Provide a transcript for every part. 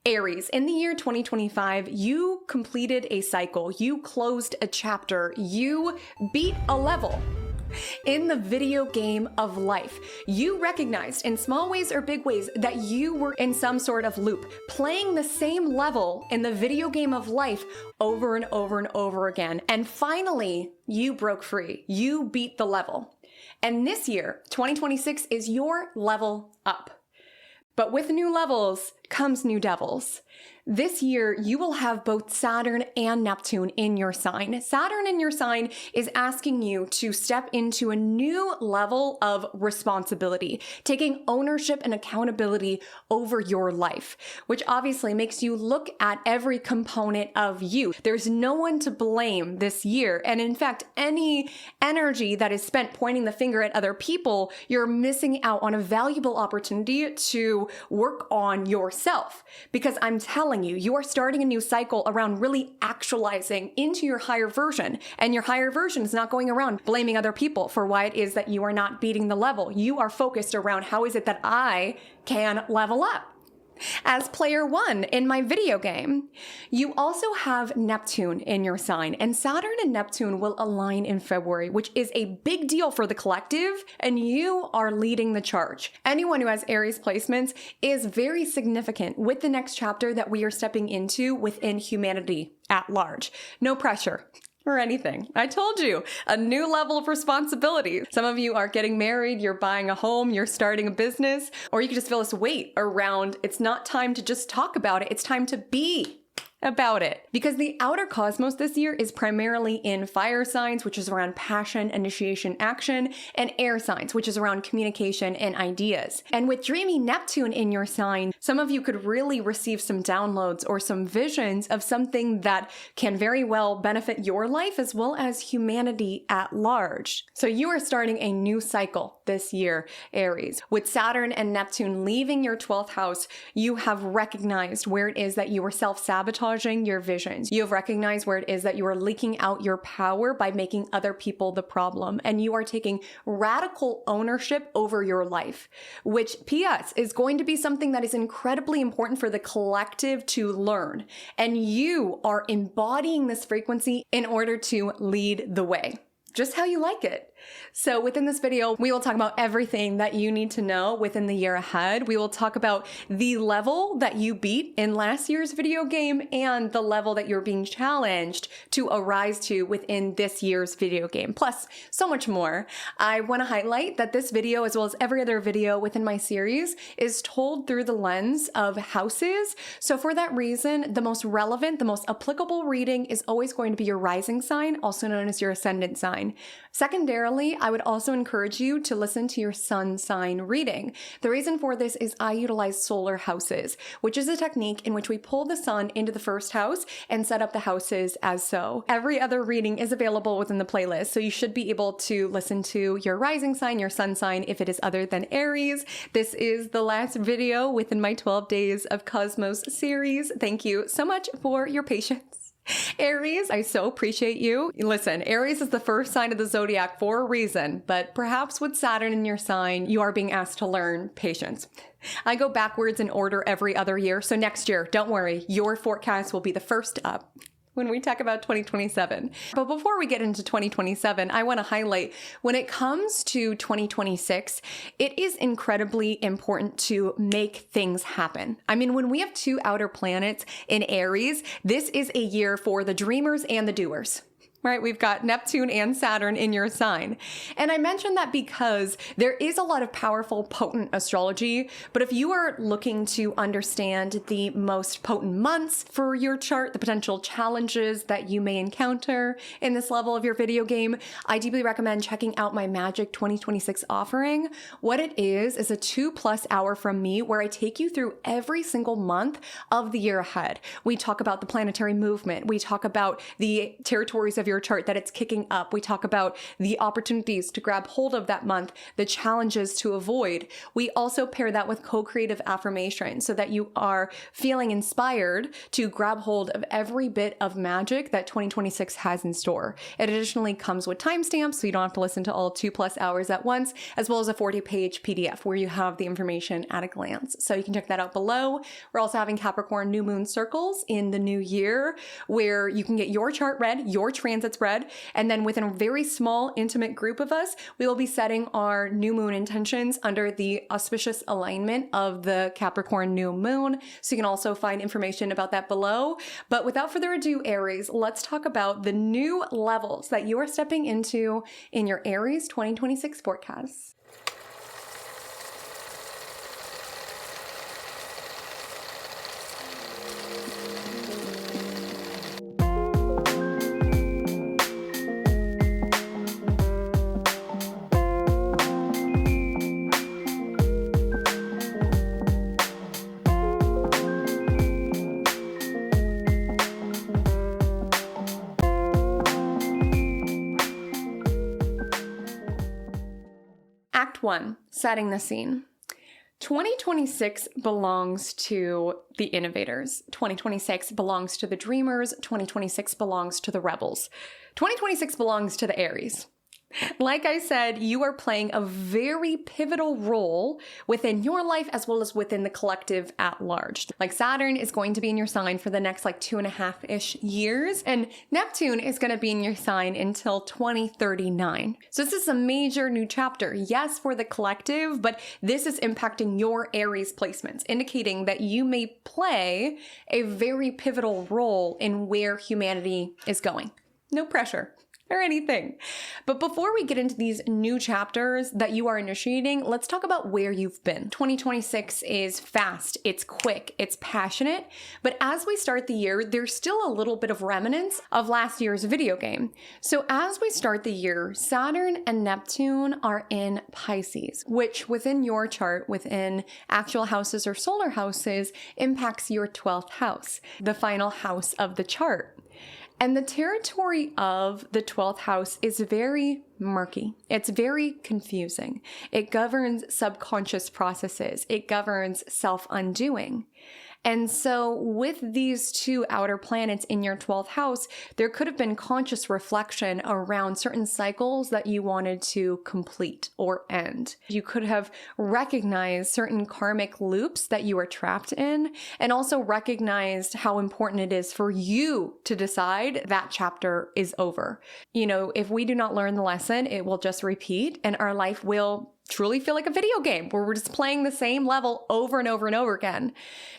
Aries, in the year 2025, you completed a cycle, you closed a chapter, you beat a level in the video game of life. You recognized in small ways or big ways that you were in some sort of loop, playing the same level in the video game of life over and over and over again. And finally, you broke free. You beat the level. And this year, 2026, is your level up. But with new levels comes new devils. This year, you will have both Saturn and Neptune in your sign. Saturn in your sign is asking you to step into a new level of responsibility, taking ownership and accountability over your life, which obviously makes you look at every component of you. There's no one to blame this year. And in fact, any energy that is spent pointing the finger at other people, you're missing out on a valuable opportunity to work on yourself. Because I'm telling you, you are starting a new cycle around really actualizing into your higher version. And your higher version is not going around blaming other people for why it is that you are not beating the level. You are focused around how is it that I can level up as player one in my video game. You also have Neptune in your sign, and Saturn and Neptune will align in February, which is a big deal for the collective, and you are leading the charge. Anyone who has Aries placements is very significant with the next chapter that we are stepping into within humanity at large. No pressure or anything. I told you, a new level of responsibility. Some of you are getting married, you're buying a home, you're starting a business, or you can just feel this weight around, it's not time to just talk about it, it's time to be about it. Because the outer cosmos this year is primarily in fire signs, which is around passion, initiation, action, and air signs, which is around communication and ideas. And with dreamy Neptune in your sign, some of you could really receive some downloads or some visions of something that can very well benefit your life as well as humanity at large. So you are starting a new cycle this year, Aries. With Saturn and Neptune leaving your 12th house, you have recognized where it is that you were self-sabotaging your visions. You have recognized where it is that you are leaking out your power by making other people the problem. And you are taking radical ownership over your life, which PS is going to be something that is incredibly important for the collective to learn. And you are embodying this frequency in order to lead the way. Just how you like it. So within this video, we will talk about everything that you need to know within the year ahead. We will talk about the level that you beat in last year's video game and the level that you're being challenged to arise to within this year's video game, plus so much more. I want to highlight that this video, as well as every other video within my series, is told through the lens of houses. So for that reason, the most relevant, the most applicable reading is always going to be your rising sign, also known as your ascendant sign. Secondarily, I would also encourage you to listen to your sun sign reading. The reason for this is I utilize solar houses, which is a technique in which we pull the sun into the first house and set up the houses as so. Every other reading is available within the playlist, so you should be able to listen to your rising sign, your sun sign, if it is other than Aries. This is the last video within my 12 Days of Cosmos series. Thank you so much for your patience. Aries, I so appreciate you. Listen, Aries is the first sign of the zodiac for a reason, but perhaps with Saturn in your sign, you are being asked to learn patience. I go backwards in order every other year, so next year, don't worry, your forecast will be the first up when we talk about 2027. But before we get into 2027, I want to highlight when it comes to 2026, it is incredibly important to make things happen. I mean, when we have two outer planets in Aries, this is a year for the dreamers and the doers. Right? We've got Neptune and Saturn in your sign. And I mentioned that because there is a lot of powerful, potent astrology, but if you are looking to understand the most potent months for your chart, the potential challenges that you may encounter in this level of your video game, I deeply recommend checking out my Magic 2026 offering. What it is a 2+ hour from me where I take you through every single month of the year ahead. We talk about the planetary movement. We talk about the territories of your chart that it's kicking up. We talk about the opportunities to grab hold of that month, the challenges to avoid. We also pair that with co-creative affirmation so that you are feeling inspired to grab hold of every bit of magic that 2026 has in store. It additionally comes with timestamps, so you don't have to listen to all 2+ hours at once, as well as a 40-page PDF where you have the information at a glance. So you can check that out below. We're also having Capricorn new moon circles in the new year where you can get your chart read, your transits read, and then within a very small, intimate group of us, we will be setting our new moon intentions under the auspicious alignment of the Capricorn new moon. So you can also find information about that below. But without further ado, Aries, let's talk about the new levels that you are stepping into in your Aries 2026 forecast. Act 1, setting the scene. 2026 belongs to the innovators. 2026 belongs to the dreamers. 2026 belongs to the rebels. 2026 belongs to the Aries. Like I said, you are playing a very pivotal role within your life as well as within the collective at large. Like Saturn is going to be in your sign for the next 2.5-ish years, and Neptune is going to be in your sign until 2039. So this is a major new chapter, yes, for the collective, but this is impacting your Aries placements, indicating that you may play a very pivotal role in where humanity is going. No pressure or anything. But before we get into these new chapters that you are initiating, let's talk about where you've been. 2026 is fast, it's quick, it's passionate, but as we start the year, there's still a little bit of remnants of last year's video game. So as we start the year, Saturn and Neptune are in Pisces, which within your chart, within actual houses or solar houses, impacts your 12th house, the final house of the chart. And the territory of the 12th house is very murky. It's very confusing. It governs subconscious processes. It governs self-undoing. And so with these two outer planets in your 12th house, there could have been conscious reflection around certain cycles that you wanted to complete or end. You could have recognized certain karmic loops that you were trapped in, and also recognized how important it is for you to decide that chapter is over. You know, if we do not learn the lesson, it will just repeat, and our life will truly feel like a video game where we're just playing the same level over and over and over again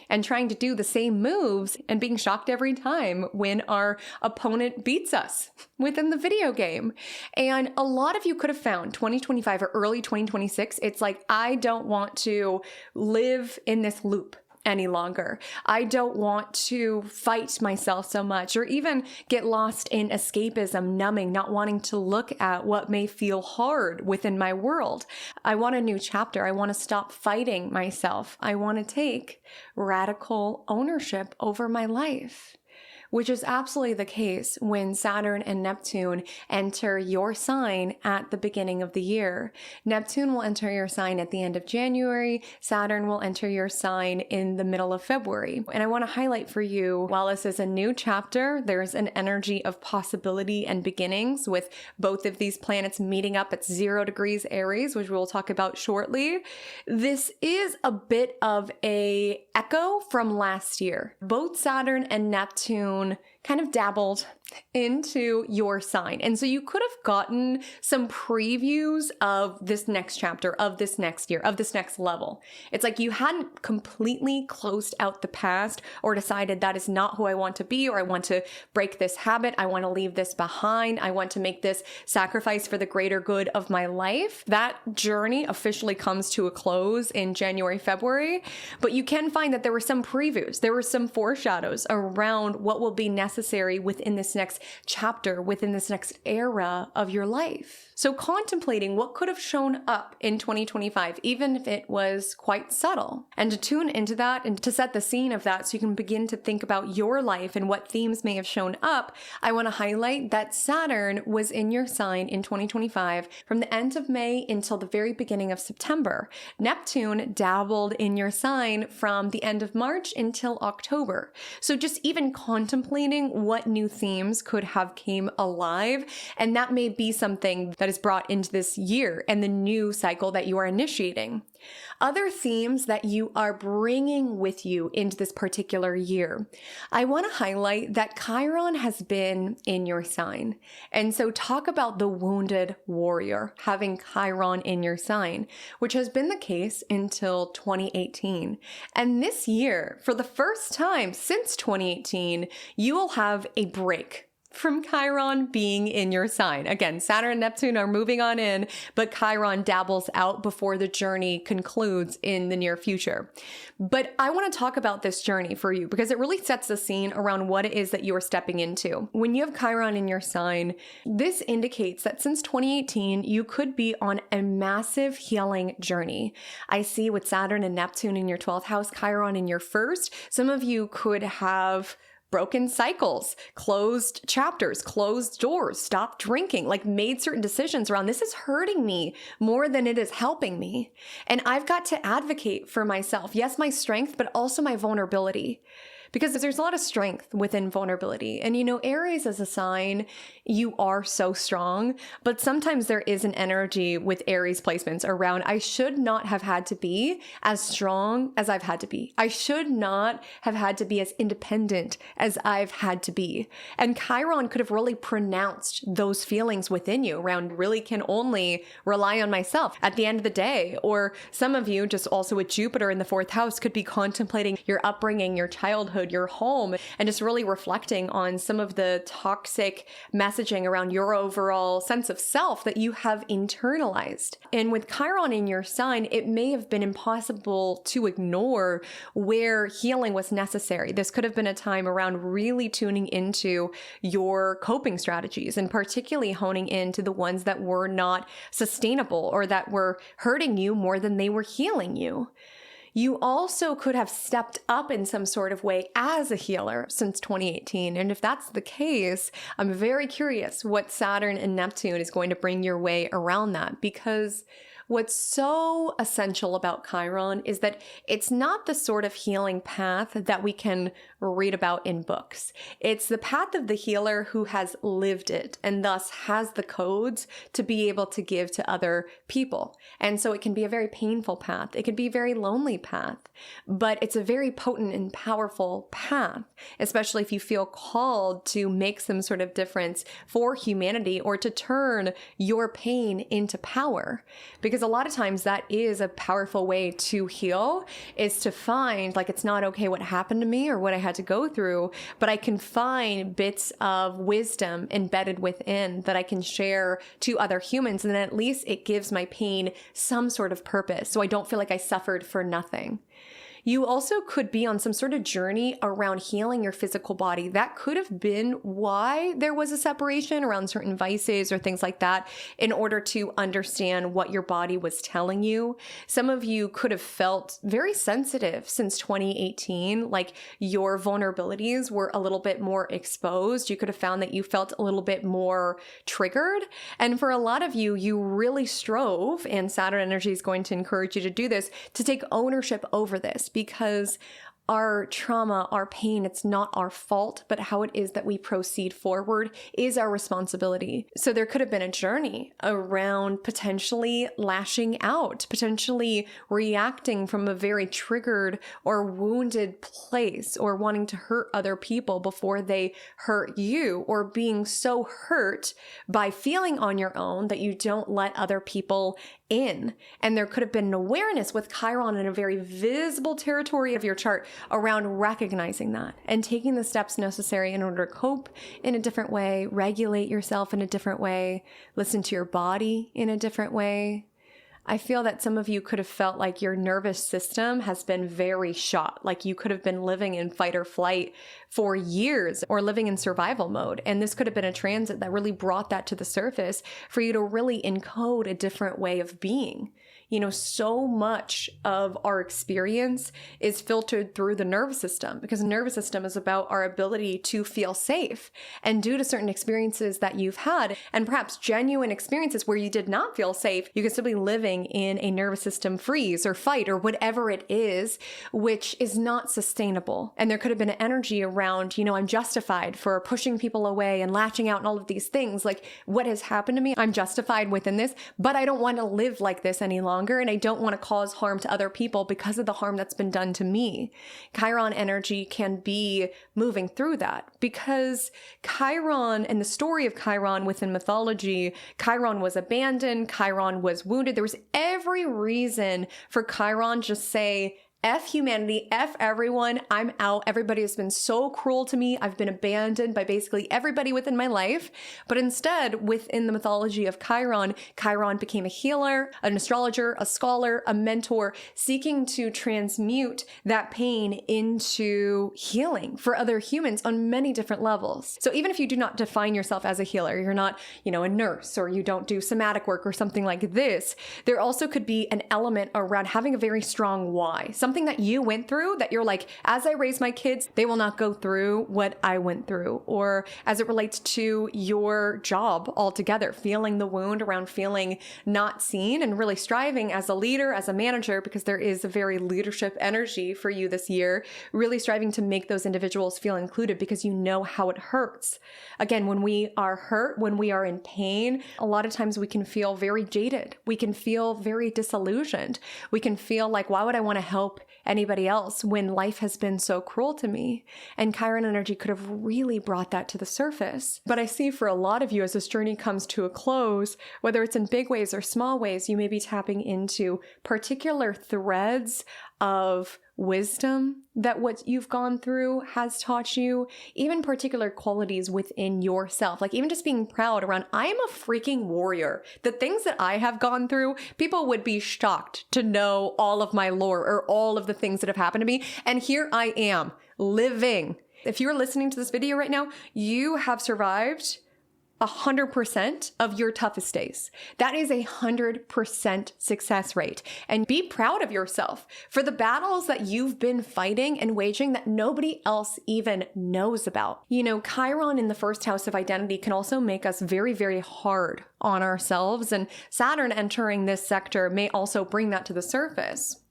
and trying to do the same moves and being shocked every time when our opponent beats us within the video game. And a lot of you could have found 2025 or early 2026, it's like, I don't want to live in this loop any longer. I don't want to fight myself so much or even get lost in escapism, numbing, not wanting to look at what may feel hard within my world. I want a new chapter. I want to stop fighting myself. I want to take radical ownership over my life, which is absolutely the case when Saturn and Neptune enter your sign at the beginning of the year. Neptune will enter your sign at the end of January. Saturn will enter your sign in the middle of February. And I want to highlight for you, while this is a new chapter, there's an energy of possibility and beginnings with both of these planets meeting up at 0 degrees Aries, which we'll talk about shortly. This is a bit of an echo from last year. Both Saturn and Neptune kind of dabbled into your sign. And so you could have gotten some previews of this next chapter, of this next year, of this next level. It's like you hadn't completely closed out the past or decided that is not who I want to be, or I want to break this habit. I want to leave this behind. I want to make this sacrifice for the greater good of my life. That journey officially comes to a close in January, February, but you can find that there were some previews. There were some foreshadows around what will be necessary necessary within this next chapter, within this next era of your life. So contemplating what could have shown up in 2025, even if it was quite subtle. And to tune into that and to set the scene of that so you can begin to think about your life and what themes may have shown up, I want to highlight that Saturn was in your sign in 2025 from the end of May until the very beginning of September. Neptune dabbled in your sign from the end of March until October. So just even contemplating what new themes could have came alive, and that may be something that is brought into this year and the new cycle that you are initiating. Other themes that you are bringing with you into this particular year. I want to highlight that Chiron has been in your sign. And so talk about the wounded warrior having Chiron in your sign, which has been the case until 2018. And this year, for the first time since 2018, you will have a break from Chiron being in your sign. Again, Saturn and Neptune are moving on in, but Chiron dabbles out before the journey concludes in the near future. But I want to talk about this journey for you because it really sets the scene around what it is that you are stepping into. When you have Chiron in your sign, this indicates that since 2018, you could be on a massive healing journey. I see with Saturn and Neptune in your 12th house, Chiron in your first, some of you could have broken cycles, closed chapters, closed doors, stopped drinking, like made certain decisions around this is hurting me more than it is helping me. And I've got to advocate for myself. Yes, my strength, but also my vulnerability. Because there's a lot of strength within vulnerability. And Aries as a sign, you are so strong, but sometimes there is an energy with Aries placements around, I should not have had to be as strong as I've had to be. I should not have had to be as independent as I've had to be. And Chiron could have really pronounced those feelings within you around really can only rely on myself at the end of the day. Or some of you, just also with Jupiter in the 4th house, could be contemplating your upbringing, your childhood, your home, and just really reflecting on some of the toxic messaging around your overall sense of self that you have internalized. And with Chiron in your sign, it may have been impossible to ignore where healing was necessary. This could have been a time around really tuning into your coping strategies and particularly honing into the ones that were not sustainable or that were hurting you more than they were healing you. You also could have stepped up in some sort of way as a healer since 2018. And if that's the case, I'm very curious what Saturn and Neptune is going to bring your way around that, because what's so essential about Chiron is that it's not the sort of healing path that we can read about in books. It's the path of the healer who has lived it and thus has the codes to be able to give to other people. And so it can be a very painful path. It can be a very lonely path, but it's a very potent and powerful path, especially if you feel called to make some sort of difference for humanity or to turn your pain into power. Because a lot of times that is a powerful way to heal, is to find like, it's not okay what happened to me or what I had to go through, but I can find bits of wisdom embedded within that I can share to other humans. And then at least it gives my pain some sort of purpose. So I don't feel like I suffered for nothing. You also could be on some sort of journey around healing your physical body. That could have been why there was a separation around certain vices or things like that in order to understand what your body was telling you. Some of you could have felt very sensitive since 2018, like your vulnerabilities were a little bit more exposed. You could have found that you felt a little bit more triggered. And for a lot of you, you really strove, and Saturn energy is going to encourage you to do this, to take ownership over this. Because our trauma, our pain, it's not our fault, but how it is that we proceed forward is our responsibility. So there could have been a journey around potentially lashing out, potentially reacting from a very triggered or wounded place, or wanting to hurt other people before they hurt you, or being so hurt by feeling on your own that you don't let other people in. And there could have been an awareness with Chiron in a very visible territory of your chart around recognizing that and taking the steps necessary in order to cope in a different way, regulate yourself in a different way, listen to your body in a different way. I feel that some of you could have felt like your nervous system has been very shot, like you could have been living in fight or flight for years or living in survival mode. And this could have been a transit that really brought that to the surface for you to really encode a different way of being. You know, so much of our experience is filtered through the nervous system, because the nervous system is about our ability to feel safe. And due to certain experiences that you've had, and perhaps genuine experiences where you did not feel safe, you can still be living in a nervous system freeze or fight or whatever it is, which is not sustainable. And there could have been an energy around, you know, I'm justified for pushing people away and latching out and all of these things. Like, what has happened to me, I'm justified within this, but I don't want to live like this any longer. And I don't want to cause harm to other people because of the harm that's been done to me. Chiron energy can be moving through that, because Chiron and the story of Chiron within mythology, Chiron was abandoned, Chiron was wounded. There was every reason for Chiron to just say, F humanity, F everyone, I'm out. Everybody has been so cruel to me. I've been abandoned by basically everybody within my life. But instead, within the mythology of Chiron, Chiron became a healer, an astrologer, a scholar, a mentor, seeking to transmute that pain into healing for other humans on many different levels. So even if you do not define yourself as a healer, you're not, you know, a nurse, or you don't do somatic work or something like this, there also could be an element around having a very strong why. Something that you went through that you're like, as I raise my kids, they will not go through what I went through. Or as it relates to your job altogether, feeling the wound around feeling not seen and really striving as a leader, as a manager, because there is a very leadership energy for you this year, really striving to make those individuals feel included because you know how it hurts. Again, when we are hurt, when we are in pain, a lot of times we can feel very jaded. We can feel very disillusioned. We can feel like, why would I want to help anybody else when life has been so cruel to me? And Chiron energy could have really brought that to the surface. But I see for a lot of you, as this journey comes to a close, whether it's in big ways or small ways, you may be tapping into particular threads of wisdom that what you've gone through has taught you, even particular qualities within yourself, like even just being proud around, I am a freaking warrior. The things that I have gone through, people would be shocked to know all of my lore or all of the things that have happened to me. And here I am living. If you're listening to this video right now, you have survived 100% of your toughest days. That is 100% success rate. And be proud of yourself for the battles that you've been fighting and waging that nobody else even knows about. You know, Chiron in the first house of identity can also make us very, very hard on ourselves. And Saturn entering this sector may also bring that to the surface.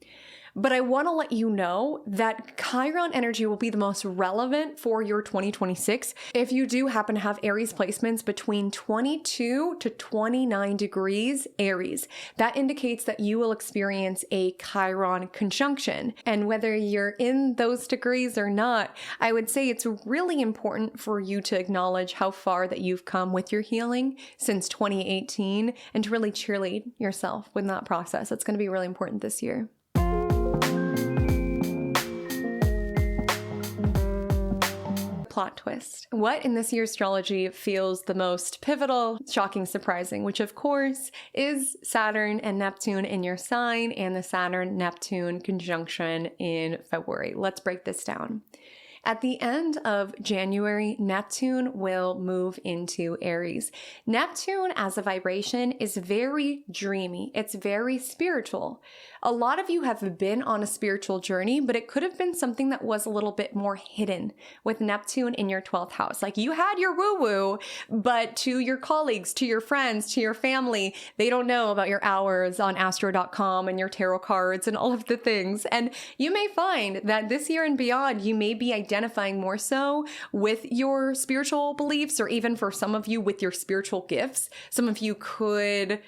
But I want to let you know that Chiron energy will be the most relevant for your 2026 if you do happen to have Aries placements between 22 to 29 degrees Aries. That indicates that you will experience a Chiron conjunction. And whether you're in those degrees or not, I would say it's really important for you to acknowledge how far that you've come with your healing since 2018 and to really cheerlead yourself with that process. It's going to be really important this year. Plot twist. What in this year's astrology feels the most pivotal, shocking, surprising, which of course is Saturn and Neptune in your sign and the Saturn-Neptune conjunction in February. Let's break this down. At the end of January, Neptune will move into Aries. Neptune as a vibration is very dreamy. It's very spiritual. A lot of you have been on a spiritual journey, but it could have been something that was a little bit more hidden with Neptune in your 12th house. Like you had your woo-woo, but to your colleagues, to your friends, to your family, they don't know about your hours on astro.com and your tarot cards and all of the things. And you may find that this year and beyond, you may be identifying more so with your spiritual beliefs, or even for some of you with your spiritual gifts. Some of you could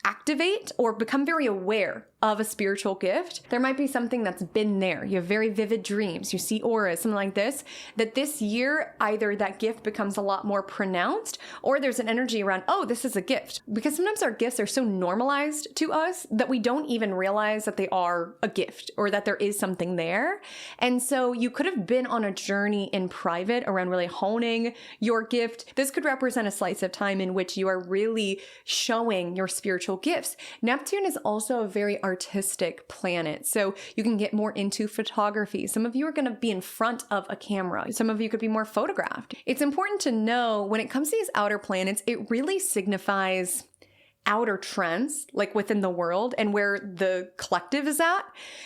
activate or become very aware of a spiritual gift, there might be something that's been there. You have very vivid dreams, you see auras, something like this, that this year, either that gift becomes a lot more pronounced, or there's an energy around, oh, this is a gift. Because sometimes our gifts are so normalized to us that we don't even realize that they are a gift or that there is something there. And so you could have been on a journey in private around really honing your gift. This could represent a slice of time in which you are really showing your spiritual gifts. Neptune is also a very artistic planet, so you can get more into photography. Some of you are going to be in front of a camera. Some of you could be more photographed. It's important to know when it comes to these outer planets, it really signifies outer trends, like within the world and where the collective is at.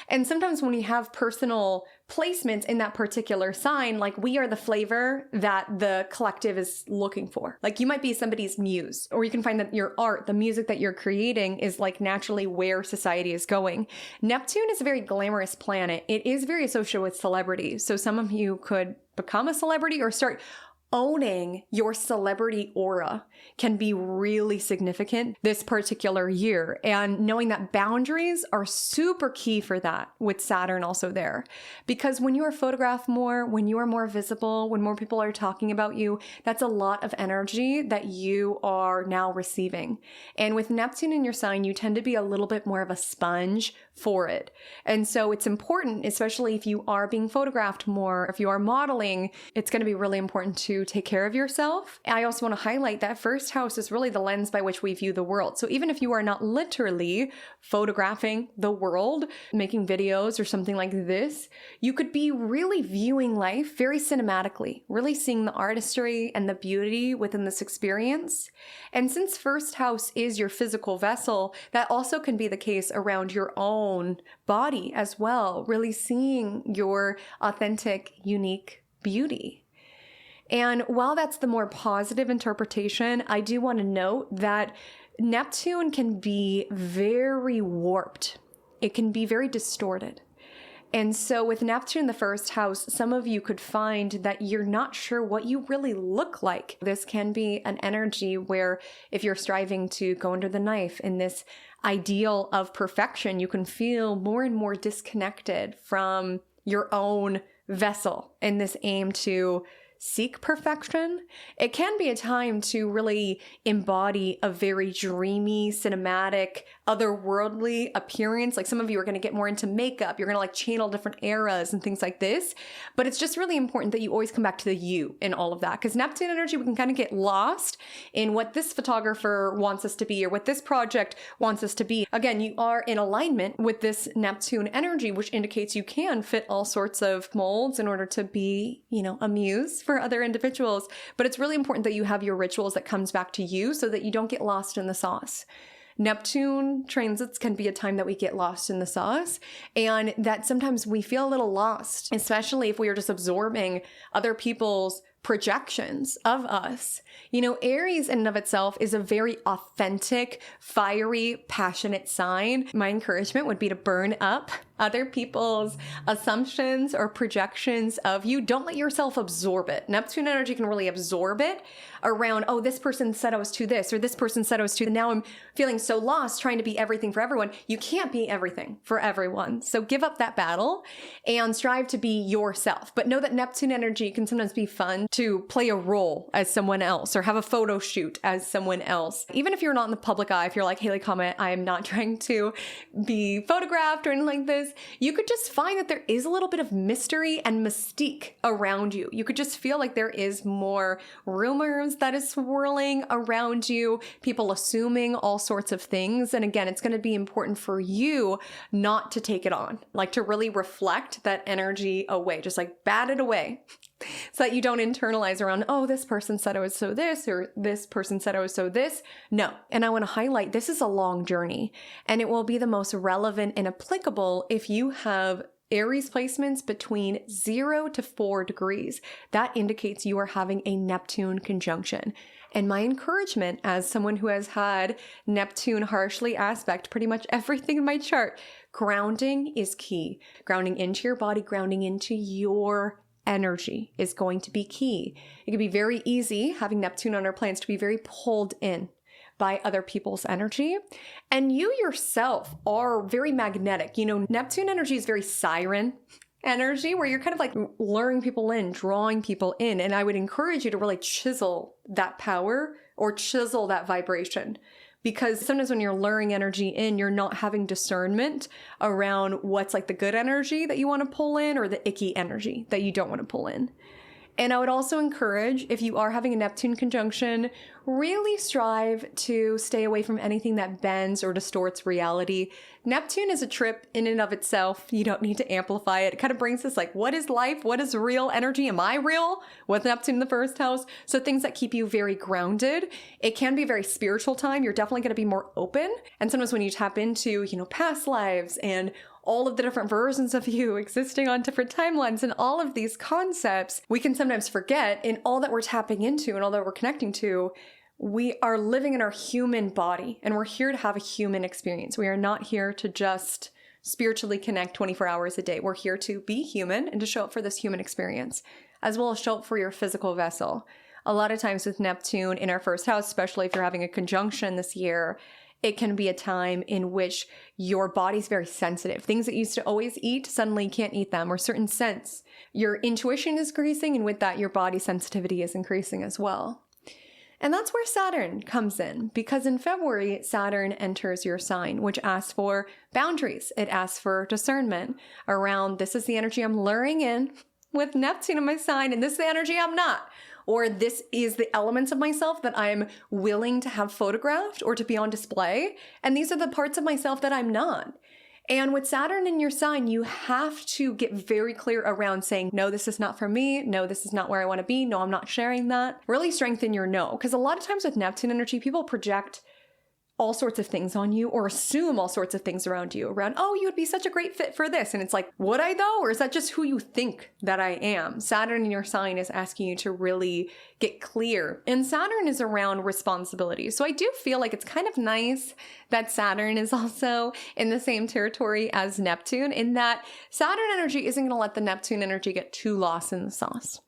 And sometimes when you have personal placements in that particular sign, like we are the flavor that the collective is looking for. Like you might be somebody's muse, or you can find that your art, the music that you're creating is like naturally where society is going. Neptune is a very glamorous planet. It is very associated with celebrities. So some of you could become a celebrity or start owning your celebrity aura can be really significant this particular year. And knowing that boundaries are super key for that, with Saturn also there. Because when you are photographed more, when you are more visible, when more people are talking about you, that's a lot of energy that you are now receiving. And with Neptune in your sign, you tend to be a little bit more of a sponge for it. And so it's important, especially if you are being photographed more, if you are modeling, it's going to be really important to take care of yourself. I also want to highlight that first house is really the lens by which we view the world. So even if you are not literally photographing the world, making videos or something like this, you could be really viewing life very cinematically, really seeing the artistry and the beauty within this experience. And since first house is your physical vessel, that also can be the case around your own body as well, really seeing your authentic, unique beauty. And while that's the more positive interpretation, I do want to note that Neptune can be very warped. It can be very distorted. And so with Neptune in the first house, some of you could find that you're not sure what you really look like. This can be an energy where if you're striving to go under the knife in this ideal of perfection, you can feel more and more disconnected from your own vessel in this aim to seek perfection. It can be a time to really embody a very dreamy, cinematic, otherworldly appearance. Like some of you are going to get more into makeup. You're going to like channel different eras and things like this. But it's just really important that you always come back to the you in all of that. Because Neptune energy, we can kind of get lost in what this photographer wants us to be or what this project wants us to be. Again, you are in alignment with this Neptune energy, which indicates you can fit all sorts of molds in order to be, a muse for other individuals. But it's really important that you have your rituals that comes back to you so that you don't get lost in the sauce. Neptune transits can be a time that we get lost in the sauce, and that sometimes we feel a little lost, especially if we are just absorbing other people's projections of us. Aries in and of itself is a very authentic, fiery, passionate sign. My encouragement would be to burn up other people's assumptions or projections of you. Don't let yourself absorb it. Neptune energy can really absorb it around, oh, this person said I was to this, or this person said I was to, now I'm feeling so lost trying to be everything for everyone. You can't be everything for everyone. So give up that battle and strive to be yourself. But know that Neptune energy can sometimes be fun to play a role as someone else or have a photo shoot as someone else. Even if you're not in the public eye, if you're like Haley Comet, I am not trying to be photographed or anything like this, you could just find that there is a little bit of mystery and mystique around you. You could just feel like there is more rumors that is swirling around you, people assuming all sorts of things. And again, it's going to be important for you not to take it on, like to really reflect that energy away, just like bat it away. So that you don't internalize around, oh, this person said I was so this, or this person said I was so this. No. And I want to highlight, this is a long journey, and it will be the most relevant and applicable if you have Aries placements between 0 to 4 degrees. That indicates you are having a Neptune conjunction. And my encouragement as someone who has had Neptune harshly aspect pretty much everything in my chart, grounding is key. Grounding into your body, grounding into your energy is going to be key. It can be very easy having Neptune on our planets to be very pulled in, by other people's energy. And you yourself are very magnetic. You know, Neptune energy is very siren energy, where you're kind of like luring people in, drawing people in. And I would encourage you to really chisel that power or chisel that vibration. Because sometimes when you're luring energy in, you're not having discernment around what's like the good energy that you want to pull in or the icky energy that you don't want to pull in. And I would also encourage, if you are having a Neptune conjunction, really strive to stay away from anything that bends or distorts reality. Neptune is a trip in and of itself. You don't need to amplify it. It kind of brings this like, what is life? What is real energy? Am I real? With Neptune in the first house. So things that keep you very grounded. It can be a very spiritual time. You're definitely going to be more open. And sometimes when you tap into, you know, past lives and all of the different versions of you existing on different timelines and all of these concepts, we can sometimes forget in all that we're tapping into and all that we're connecting to, we are living in our human body and we're here to have a human experience. We are not here to just spiritually connect 24 hours a day. We're here to be human and to show up for this human experience, as well as show up for your physical vessel. A lot of times with Neptune in our first house, especially if you're having a conjunction this year, it can be a time in which your body's very sensitive. Things that you used to always eat, suddenly you can't eat them, or certain scents. Your intuition is increasing, and with that, your body sensitivity is increasing as well. And that's where Saturn comes in, because in February, Saturn enters your sign, which asks for boundaries. It asks for discernment around, this is the energy I'm luring in with Neptune in my sign, and this is the energy I'm not. Or this is the elements of myself that I'm willing to have photographed or to be on display. And these are the parts of myself that I'm not. And with Saturn in your sign, you have to get very clear around saying, no, this is not for me. No, this is not where I want to be. No, I'm not sharing that. Really strengthen your no. Because a lot of times with Neptune energy, people project all sorts of things on you or assume all sorts of things around you around, oh, you would be such a great fit for this. And it's like, would I though? Or is that just who you think that I am? Saturn in your sign is asking you to really get clear. And Saturn is around responsibility. So I do feel like it's kind of nice that Saturn is also in the same territory as Neptune, in that Saturn energy isn't going to let the Neptune energy get too lost in the sauce.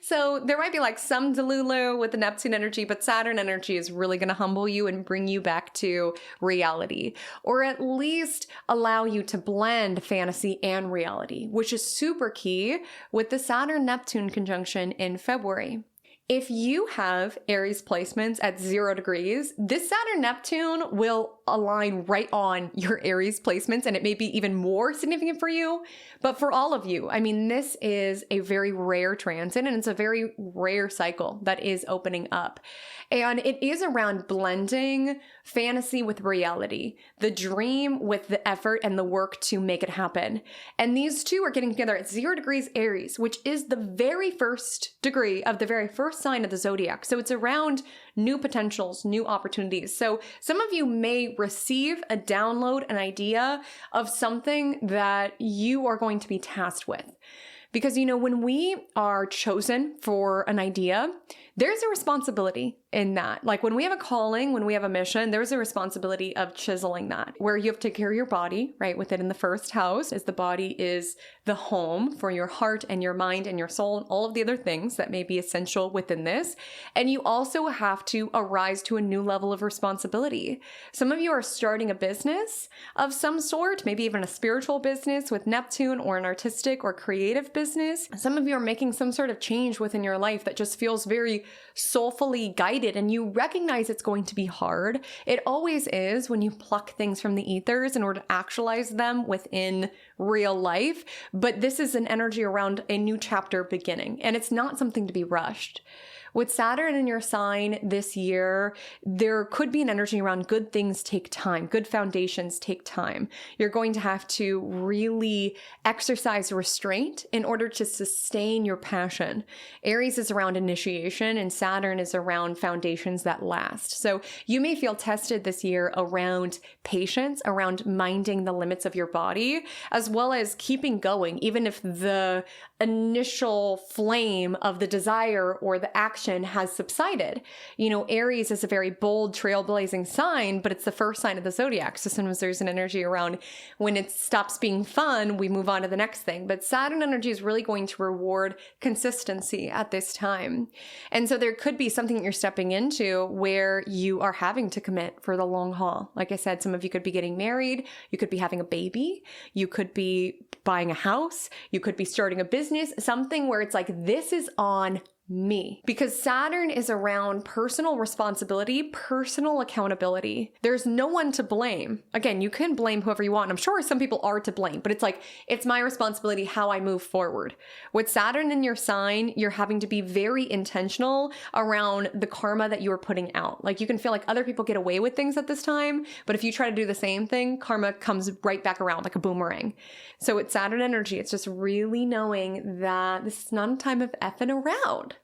So there might be like some delulu with the Neptune energy, but Saturn energy is really going to humble you and bring you back to reality, or at least allow you to blend fantasy and reality, which is super key with the Saturn-Neptune conjunction in February. If you have Aries placements at 0 degrees, this Saturn-Neptune will align right on your Aries placements, and it may be even more significant for you. But for all of you, I mean, this is a very rare transit, and it's a very rare cycle that is opening up. And it is around blending fantasy with reality, the dream with the effort and the work to make it happen. And these two are getting together at 0 degrees Aries, which is the very first degree of the very first sign of the zodiac. So it's around new potentials, new opportunities. So some of you may receive a download, an idea of something that you are going to be tasked with. Because, you know, when we are chosen for an idea, there's a responsibility in that. Like when we have a calling, when we have a mission, there's a responsibility of chiseling that, where you have to take care of your body, right? With it in the first house, as the body is the home for your heart and your mind and your soul and all of the other things that may be essential within this. And you also have to arise to a new level of responsibility. Some of you are starting a business of some sort, maybe even a spiritual business with Neptune, or an artistic or creative business. Some of you are making some sort of change within your life that just feels very soulfully guided, and you recognize it's going to be hard. It always is when you pluck things from the ethers in order to actualize them within real life. But this is an energy around a new chapter beginning, and it's not something to be rushed. With Saturn in your sign this year, there could be an energy around good things take time, good foundations take time. You're going to have to really exercise restraint in order to sustain your passion. Aries is around initiation, and Saturn is around foundations that last. So you may feel tested this year around patience, around minding the limits of your body, as well as keeping going, even if the initial flame of the desire or the action has subsided. You know, Aries is a very bold, trailblazing sign, but it's the first sign of the zodiac. So sometimes there's an energy around when it stops being fun, we move on to the next thing. But Saturn energy is really going to reward consistency at this time. And so there could be something that you're stepping into where you are having to commit for the long haul. Like I said, some of you could be getting married, you could be having a baby, you could be buying a house, you could be starting a business, something where it's like, this is on me. Because Saturn is around personal responsibility, personal accountability. There's no one to blame. Again, you can blame whoever you want. And I'm sure some people are to blame, but it's like, it's my responsibility how I move forward. With Saturn in your sign, you're having to be very intentional around the karma that you are putting out. Like you can feel like other people get away with things at this time, but if you try to do the same thing, karma comes right back around like a boomerang. So with Saturn energy, it's just really knowing that this is not a time of effing around.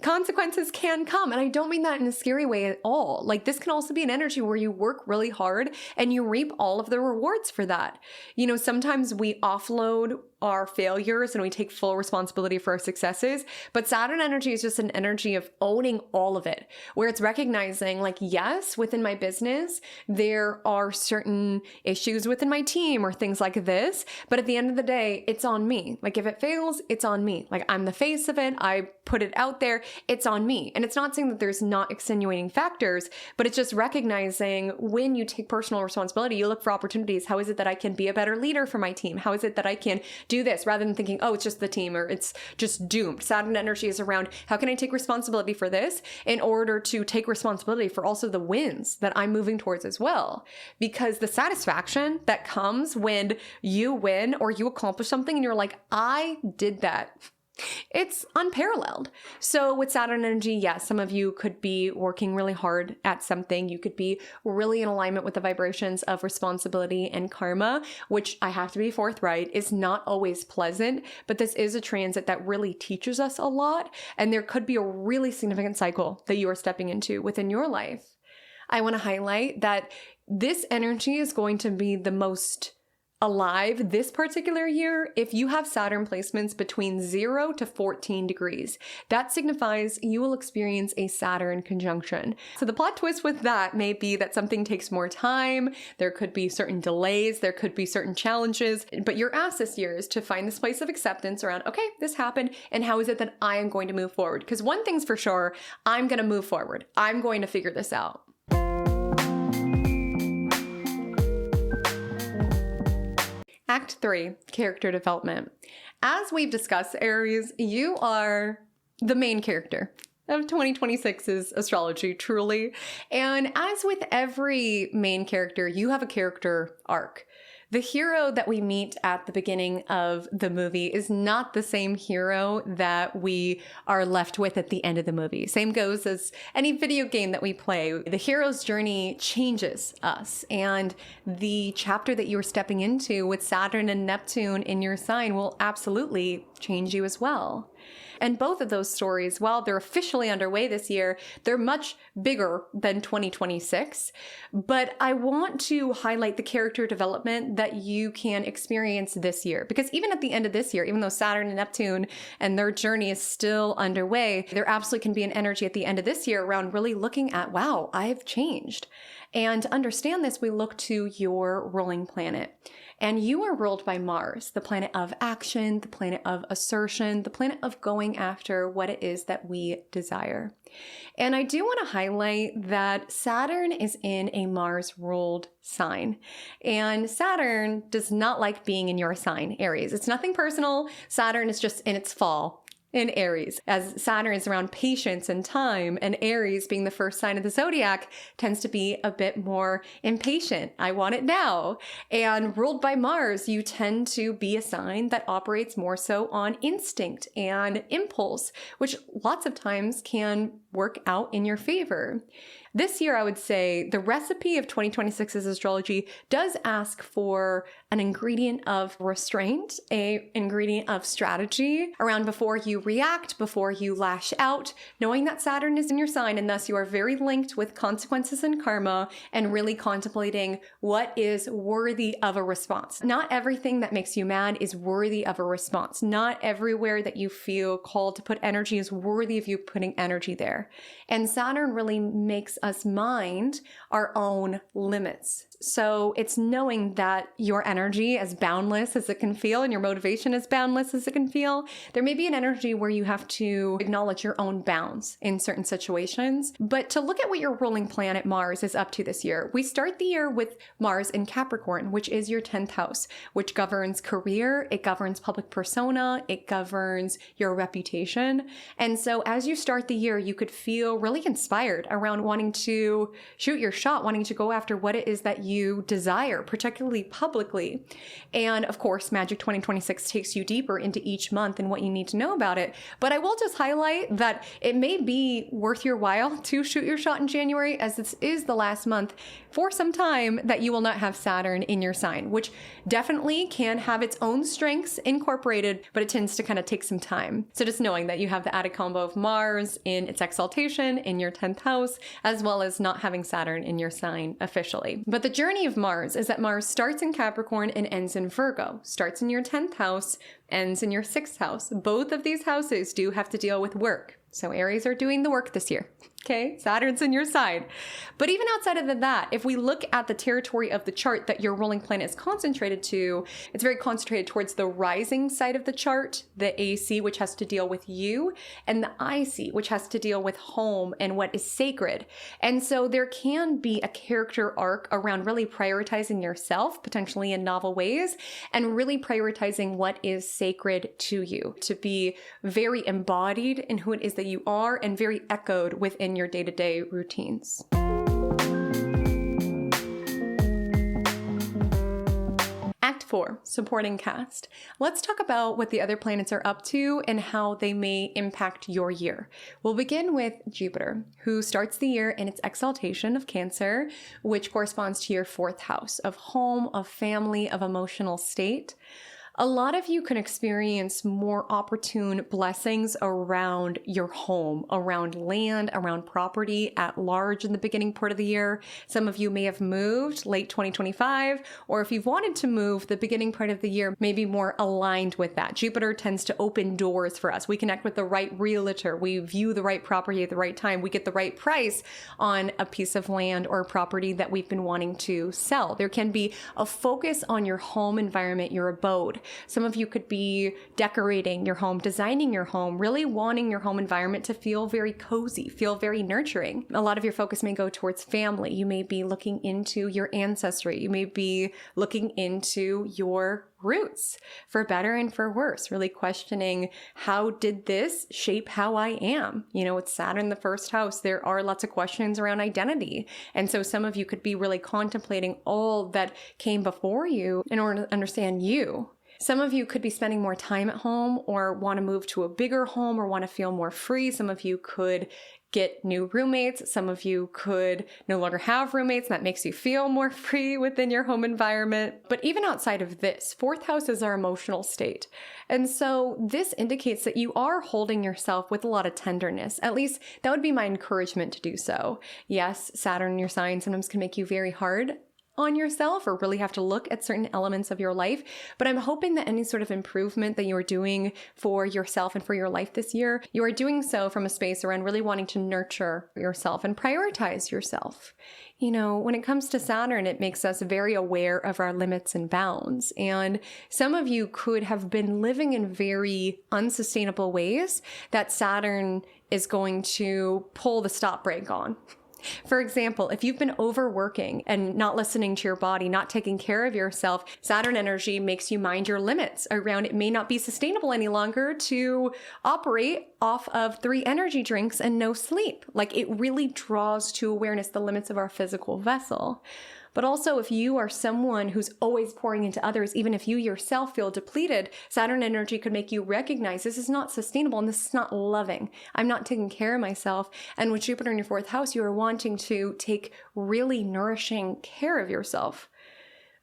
Consequences can come. And I don't mean that in a scary way at all. Like this can also be an energy where you work really hard and you reap all of the rewards for that. You know, sometimes we offload our failures and we take full responsibility for our successes. But Saturn energy is just an energy of owning all of it, where it's recognizing like, yes, within my business, there are certain issues within my team or things like this. But at the end of the day, it's on me. Like if it fails, it's on me. Like I'm the face of it. I put it out there. It's on me. And it's not saying that there's not extenuating factors, but it's just recognizing when you take personal responsibility, you look for opportunities. How is it that I can be a better leader for my team? How is it that I can do this rather than thinking, oh, it's just the team or it's just doomed. Saturn energy is around, how can I take responsibility for this in order to take responsibility for also the wins that I'm moving towards as well? Because the satisfaction that comes when you win or you accomplish something and you're like, I did that. It's unparalleled. So with Saturn energy, yes, some of you could be working really hard at something. You could be really in alignment with the vibrations of responsibility and karma, which I have to be forthright is not always pleasant, but this is a transit that really teaches us a lot. And there could be a really significant cycle that you are stepping into within your life. I want to highlight that this energy is going to be the most alive this particular year if you have Saturn placements between 0 to 14 degrees. That signifies you will experience a Saturn conjunction. So the plot twist with that may be that something takes more time, there could be certain delays, there could be certain challenges, but your ask this year is to find this place of acceptance around, okay, this happened, and how is it that I am going to move forward? Because one thing's for sure, I'm going to move forward. I'm going to figure this out. Act 3, character development. As we've discussed, Aries, you are the main character of 2026's astrology, truly. And as with every main character, you have a character arc. The hero that we meet at the beginning of the movie is not the same hero that we are left with at the end of the movie. Same goes as any video game that we play. The hero's journey changes us, and the chapter that you are stepping into with Saturn and Neptune in your sign will absolutely change you as well. And both of those stories, while they're officially underway this year, they're much bigger than 2026. But I want to highlight the character development that you can experience this year. Because even at the end of this year, even though Saturn and Neptune and their journey is still underway, there absolutely can be an energy at the end of this year around really looking at, wow, I've changed. And to understand this, we look to your ruling planet. And you are ruled by Mars, the planet of action, the planet of assertion, the planet of going after what it is that we desire. And I do want to highlight that Saturn is in a Mars-ruled sign. And Saturn does not like being in your sign, Aries. It's nothing personal. Saturn is just in its fall in Aries, as Saturn is around patience and time, and Aries, being the first sign of the zodiac, tends to be a bit more impatient. I want it now. And ruled by Mars, you tend to be a sign that operates more so on instinct and impulse, which lots of times can work out in your favor. This year, I would say the recipe of 2026's astrology does ask for an ingredient of restraint, an ingredient of strategy around before you react, before you lash out, knowing that Saturn is in your sign and thus you are very linked with consequences and karma, and really contemplating what is worthy of a response. Not everything that makes you mad is worthy of a response. Not everywhere that you feel called to put energy is worthy of you putting energy there. And Saturn really makes us mind our own limits. So it's knowing that your energy, as boundless as it can feel, and your motivation as boundless as it can feel, there may be an energy where you have to acknowledge your own bounds in certain situations. But to look at what your ruling planet Mars is up to this year, we start the year with Mars in Capricorn, which is your 10th house, which governs career, it governs public persona, it governs your reputation. And so as you start the year, you could feel really inspired around wanting to shoot your shot, wanting to go after what it is that you desire, particularly publicly. And of course, Magic 2026 takes you deeper into each month and what you need to know about it. But I will just highlight that it may be worth your while to shoot your shot in January, as this is the last month for some time that you will not have Saturn in your sign, which definitely can have its own strengths incorporated, but it tends to kind of take some time. So just knowing that you have the added combo of Mars in its exaltation in your 10th house, as well as not having Saturn in your sign officially. But the journey of Mars is that Mars starts in Capricorn and ends in Virgo, starts in your 10th house, ends in your 6th house. Both of these houses do have to deal with work. So Aries are doing the work this year. Okay, Saturn's in your side. But even outside of that, if we look at the territory of the chart that your ruling planet is concentrated to, it's very concentrated towards the rising side of the chart, the AC, which has to deal with you, and the IC, which has to deal with home and what is sacred. And so there can be a character arc around really prioritizing yourself, potentially in novel ways, and really prioritizing what is sacred to you, to be very embodied in who it is that you are and very echoed within your day-to-day routines. Act 4, supporting cast. Let's talk about what the other planets are up to and how they may impact your year. We'll begin with Jupiter, who starts the year in its exaltation of Cancer, which corresponds to your 4th house of home, of family, of emotional state. A lot of you can experience more opportune blessings around your home, around land, around property at large in the beginning part of the year. Some of you may have moved late 2025, or if you've wanted to move, the beginning part of the year may be more aligned with that. Jupiter tends to open doors for us. We connect with the right realtor. We view the right property at the right time. We get the right price on a piece of land or property that we've been wanting to sell. There can be a focus on your home environment, your abode. Some of you could be decorating your home, designing your home, really wanting your home environment to feel very cozy, feel very nurturing. A lot of your focus may go towards family. You may be looking into your ancestry. You may be looking into your roots, for better and for worse, really questioning, how did this shape how I am? You know, it's Saturn, the 1st house. There are lots of questions around identity. And so some of you could be really contemplating all that came before you in order to understand you. Some of you could be spending more time at home or want to move to a bigger home or want to feel more free. Some of you could get new roommates. Some of you could no longer have roommates. And that makes you feel more free within your home environment. But even outside of this, 4th house is our emotional state. And so this indicates that you are holding yourself with a lot of tenderness. At least that would be my encouragement to do so. Yes, Saturn in your sign sometimes can make you very hard on yourself or really have to look at certain elements of your life. But I'm hoping that any sort of improvement that you are doing for yourself and for your life this year, you are doing so from a space around really wanting to nurture yourself and prioritize yourself. You know, when it comes to Saturn, it makes us very aware of our limits and bounds. And some of you could have been living in very unsustainable ways that Saturn is going to pull the stop brake on. For example, if you've been overworking and not listening to your body, not taking care of yourself, Saturn energy makes you mind your limits around it may not be sustainable any longer to operate off of 3 energy drinks and no sleep. Like, it really draws to awareness the limits of our physical vessel. But also, if you are someone who's always pouring into others, even if you yourself feel depleted, Saturn energy could make you recognize this is not sustainable and this is not loving. I'm not taking care of myself. And with Jupiter in your fourth house, you are wanting to take really nourishing care of yourself.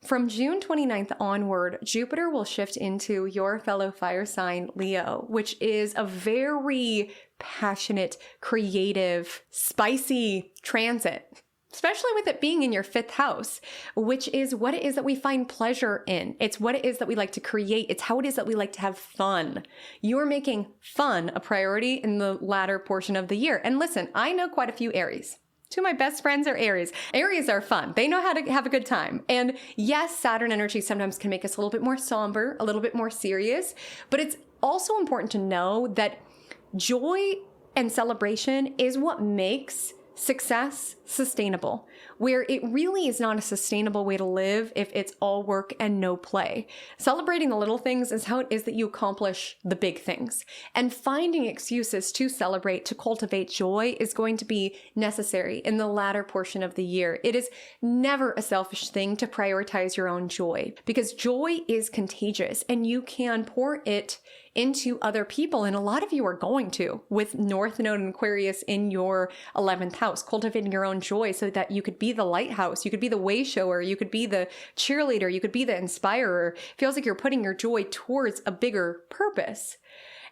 From June 29th onward, Jupiter will shift into your fellow fire sign, Leo, which is a very passionate, creative, spicy transit, especially with it being in your fifth house, which is what it is that we find pleasure in. It's what it is that we like to create. It's how it is that we like to have fun. You're making fun a priority in the latter portion of the year. And listen, I know quite a few Aries. Two of my best friends are Aries. Aries are fun. They know how to have a good time. And yes, Saturn energy sometimes can make us a little bit more somber, a little bit more serious, but it's also important to know that joy and celebration is what makes success sustainable, where it really is not a sustainable way to live if it's all work and no play. Celebrating the little things is how it is that you accomplish the big things. And finding excuses to celebrate, to cultivate joy is going to be necessary in the latter portion of the year. It is never a selfish thing to prioritize your own joy, because joy is contagious and you can pour it into other people. And a lot of you are going to, with North Node and Aquarius in your 11th house, cultivating your own joy so that you could be the lighthouse, you could be the way shower, you could be the cheerleader, you could be the inspirer. It feels like you're putting your joy towards a bigger purpose.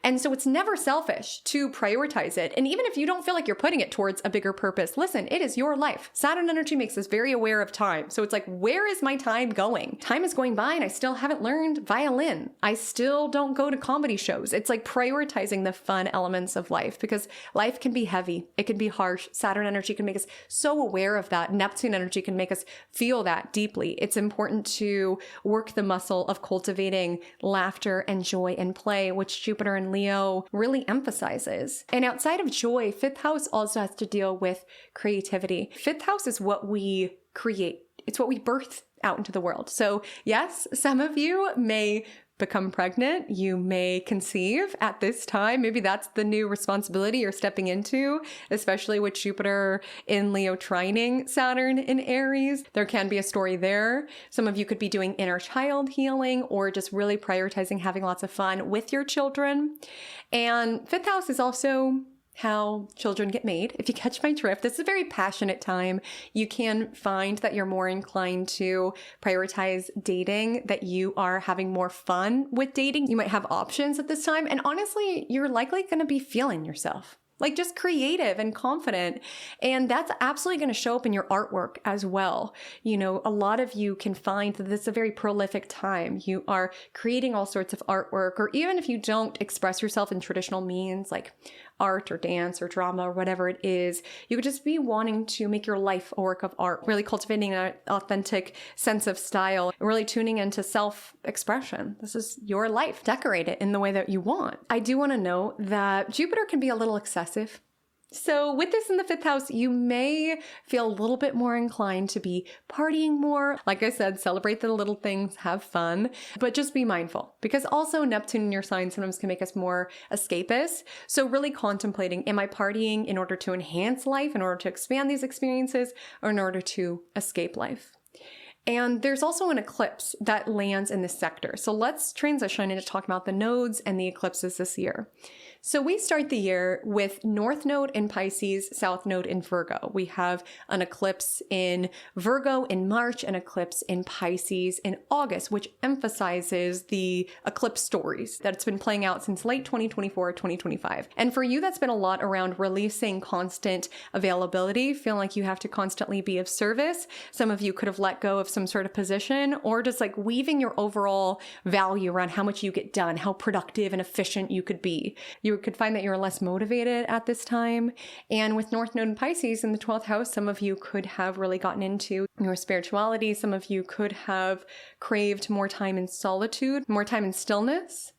And so it's never selfish to prioritize it. And even if you don't feel like you're putting it towards a bigger purpose, listen, it is your life. Saturn energy makes us very aware of time. So it's like, where is my time going? Time is going by and I still haven't learned violin. I still don't go to comedy shows. It's like prioritizing the fun elements of life, because life can be heavy. It can be harsh. Saturn energy can make us so aware of that. Neptune energy can make us feel that deeply. It's important to work the muscle of cultivating laughter and joy and play, which Jupiter and Leo really emphasizes. And outside of joy, fifth house also has to deal with creativity. Fifth house is what we create. It's what we birth out into the world. So yes, some of you may become pregnant. You may conceive at this time. Maybe that's the new responsibility you're stepping into, especially with Jupiter in Leo trining Saturn in Aries. There can be a story there. Some of you could be doing inner child healing or just really prioritizing having lots of fun with your children. And fifth house is also how children get made. If you catch my drift, this is a very passionate time. You can find that you're more inclined to prioritize dating, that you are having more fun with dating. You might have options at this time. And honestly, you're likely going to be feeling yourself. Like just creative and confident. And that's absolutely going to show up in your artwork as well. You know, a lot of you can find that this is a very prolific time. You are creating all sorts of artwork, or even if you don't express yourself in traditional means like art or dance or drama or whatever it is, you could just be wanting to make your life a work of art, really cultivating an authentic sense of style, really tuning into self-expression. This is your life. Decorate it in the way that you want. I do want to note that Jupiter can be a little excessive. So with this in the fifth house, you may feel a little bit more inclined to be partying more. Like I said, celebrate the little things, have fun, but just be mindful, because also Neptune in your sign sometimes can make us more escapist. So really contemplating, am I partying in order to enhance life, in order to expand these experiences, or in order to escape life? And there's also an eclipse that lands in this sector. So let's transition into talking about the nodes and the eclipses this year. So we start the year with North Node in Pisces, South Node in Virgo. We have an eclipse in Virgo in March, an eclipse in Pisces in August, which emphasizes the eclipse stories that's been playing out since late 2024, 2025. And for you, that's been a lot around releasing constant availability, feeling like you have to constantly be of service. Some of you could have let go of some sort of position, or just like weaving your overall value around how much you get done, how productive and efficient you could be. You could find that you're less motivated at this time. And with North Node in Pisces in the 12th house, some of you could have really gotten into your spirituality. Some of you could have craved more time in solitude, more time in stillness.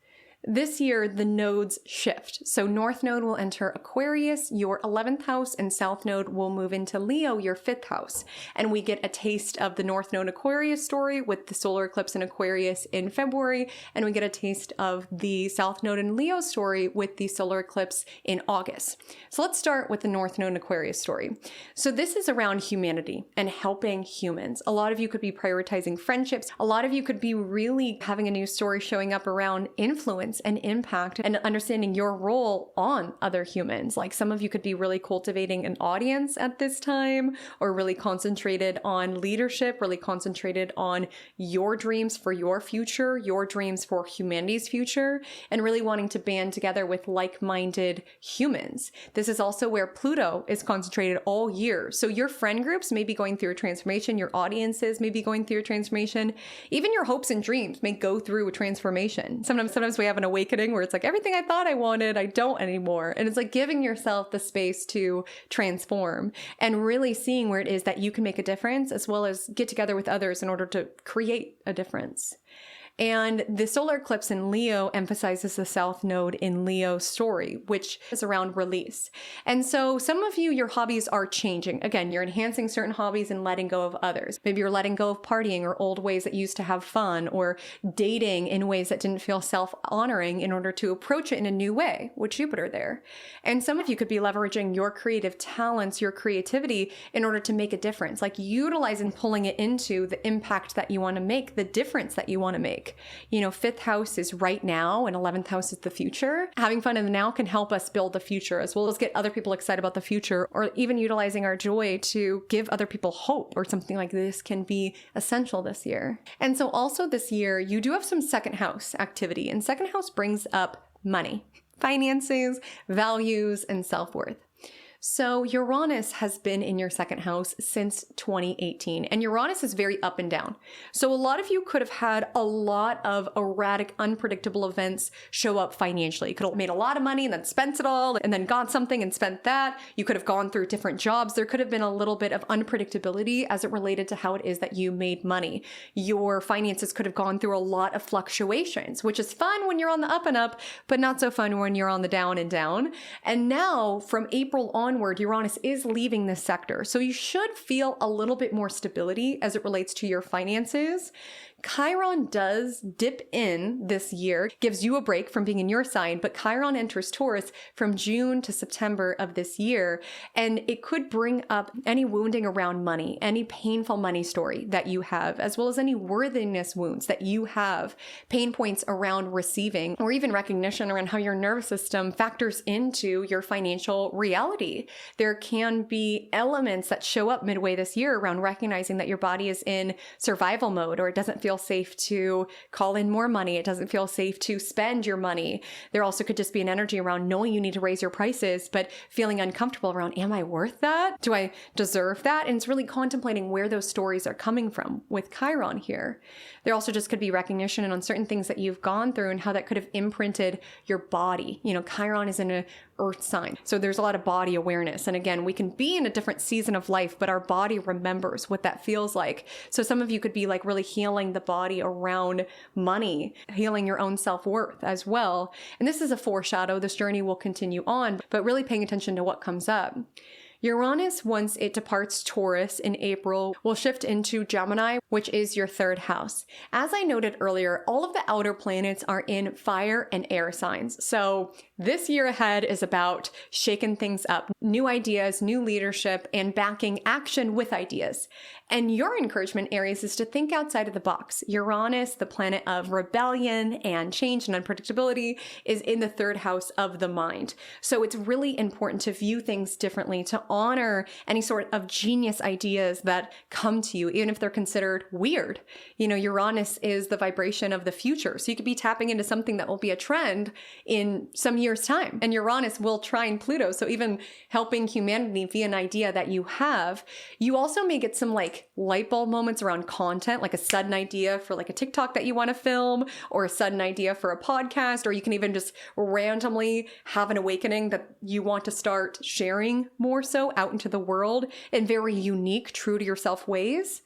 This year, the nodes shift. So North Node will enter Aquarius, your 11th house, and South Node will move into Leo, your 5th house. And we get a taste of the North Node Aquarius story with the solar eclipse in Aquarius in February, and we get a taste of the South Node in Leo story with the solar eclipse in August. So let's start with the North Node Aquarius story. So this is around humanity and helping humans. A lot of you could be prioritizing friendships. A lot of you could be really having a new story showing up around influence and impact and understanding your role on other humans. Like some of you could be really cultivating an audience at this time, or really concentrated on leadership, really concentrated on your dreams for your future, your dreams for humanity's future, and really wanting to band together with like-minded humans. This is also where Pluto is concentrated all year. So your friend groups may be going through a transformation, your audiences may be going through a transformation, even your hopes and dreams may go through a transformation. Sometimes we have an awakening where it's like, everything I thought I wanted, I don't anymore. And it's like giving yourself the space to transform and really seeing where it is that you can make a difference, as well as get together with others in order to create a difference. And the solar eclipse in Leo emphasizes the South Node in Leo story, which is around release. And so some of you, your hobbies are changing. Again, you're enhancing certain hobbies and letting go of others. Maybe you're letting go of partying or old ways that used to have fun, or dating in ways that didn't feel self-honoring in order to approach it in a new way with Jupiter there. And some of you could be leveraging your creative talents, your creativity in order to make a difference, like utilizing, pulling it into the impact that you want to make, the difference that you want to make. You know, 5th house is right now and 11th house is the future. Having fun in the now can help us build the future, as well as get other people excited about the future, or even utilizing our joy to give other people hope, or something like this can be essential this year. And so also this year, you do have some second house activity, and second house brings up money, finances, values, and self-worth. So Uranus has been in your second house since 2018, and Uranus is very up and down. So a lot of you could have had a lot of erratic, unpredictable events show up financially. You could have made a lot of money and then spent it all, and then got something and spent that. You could have gone through different jobs. There could have been a little bit of unpredictability as it related to how it is that you made money. Your finances could have gone through a lot of fluctuations, which is fun when you're on the up and up, but not so fun when you're on the down and down. And now from April onward, Uranus is leaving this sector. So you should feel a little bit more stability as it relates to your finances. Chiron does dip in this year, gives you a break from being in your sign, but Chiron enters Taurus from June to September of this year, and it could bring up any wounding around money, any painful money story that you have, as well as any worthiness wounds that you have, pain points around receiving, or even recognition around how your nervous system factors into your financial reality. There can be elements that show up midway this year around recognizing that your body is in survival mode, or it doesn't feel safe to call in more money. It doesn't feel safe to spend your money. There also could just be an energy around knowing you need to raise your prices, but feeling uncomfortable around, am I worth that? Do I deserve that? And it's really contemplating where those stories are coming from with Chiron here. There also just could be recognition on certain things that you've gone through and how that could have imprinted your body. You know, Chiron is in a earth sign. So there's a lot of body awareness. And again, we can be in a different season of life, but our body remembers what that feels like. So some of you could be like really healing the body around money, healing your own self-worth as well. And this is a foreshadow. This journey will continue on, but really paying attention to what comes up. Uranus, once it departs Taurus in April, will shift into Gemini, which is your 3rd house. As I noted earlier, all of the outer planets are in fire and air signs. So this year ahead is about shaking things up, new ideas, new leadership, and backing action with ideas. And your encouragement, Aries, is to think outside of the box. Uranus, the planet of rebellion and change and unpredictability, is in the 3rd house of the mind. So it's really important to view things differently, to honor any sort of genius ideas that come to you, even if they're considered weird. You know, Uranus is the vibration of the future. So you could be tapping into something that will be a trend in some years' time. And Uranus will trine Pluto. So even helping humanity via an idea that you have, you also may get some like light bulb moments around content, like a sudden idea for like a TikTok that you want to film, or a sudden idea for a podcast, or you can even just randomly have an awakening that you want to start sharing more so out into the world in very unique, true to yourself ways.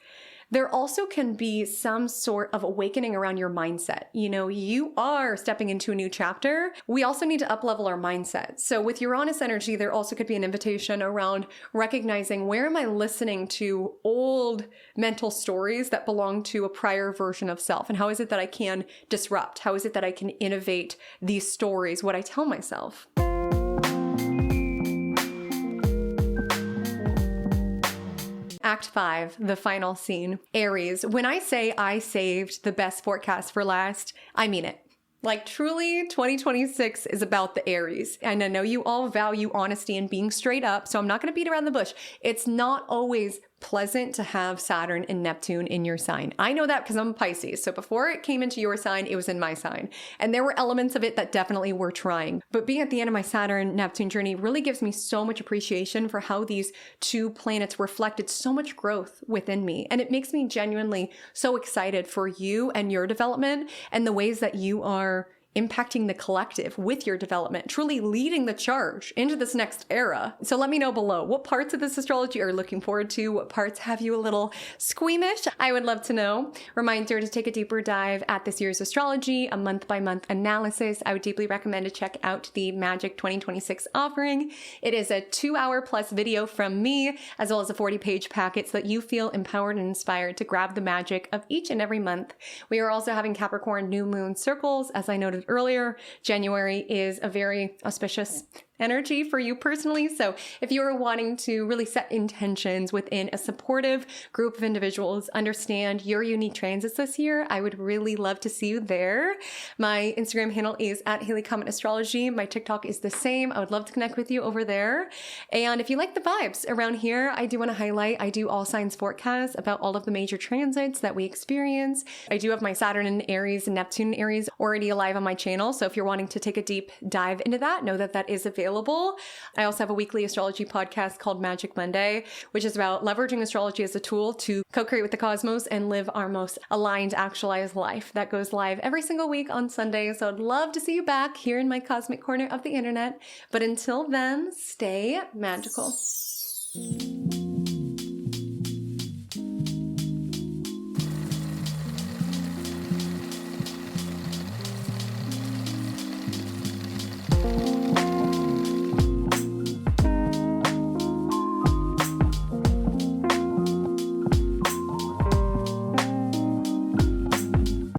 There also can be some sort of awakening around your mindset. You know, you are stepping into a new chapter. We also need to up-level our mindset. So with Uranus energy, there also could be an invitation around recognizing, where am I listening to old mental stories that belong to a prior version of self? And how is it that I can disrupt? How is it that I can innovate these stories, what I tell myself? Act 5, the final scene. Aries. When I say I saved the best forecast for last, I mean it. Like, truly, 2026 is about the Aries. And I know you all value honesty and being straight up, so I'm not going to beat around the bush. It's not always pleasant to have Saturn and Neptune in your sign. I know that because I'm Pisces. So before it came into your sign, it was in my sign. And there were elements of it that definitely were trying. But being at the end of my Saturn-Neptune journey really gives me so much appreciation for how these two planets reflected so much growth within me. And it makes me genuinely so excited for you and your development and the ways that you are impacting the collective with your development, truly leading the charge into this next era. So let me know below, what parts of this astrology are you looking forward to? What parts have you a little squeamish? I would love to know. Reminder to take a deeper dive at this year's astrology, a month-by-month analysis. I would deeply recommend to check out the Magic 2026 offering. It is a 2-hour plus video from me, as well as a 40-page packet, so that you feel empowered and inspired to grab the magic of each and every month. We are also having Capricorn new moon circles, as I noted earlier. January is a very auspicious energy for you personally. So if you are wanting to really set intentions within a supportive group of individuals, understand your unique transits this year, I would really love to see you there. My Instagram handle is @HaleyCometAstrology. My TikTok is the same. I would love to connect with you over there. And if you like the vibes around here, I do want to highlight, I do all signs forecasts about all of the major transits that we experience. I do have my Saturn in Aries and Neptune in Aries already alive on my channel. So if you're wanting to take a deep dive into that, know that that is available. I also have a weekly astrology podcast called Magic Monday, which is about leveraging astrology as a tool to co-create with the cosmos and live our most aligned, actualized life. That goes live every single week on Sunday. So I'd love to see you back here in my cosmic corner of the internet. But until then, stay magical.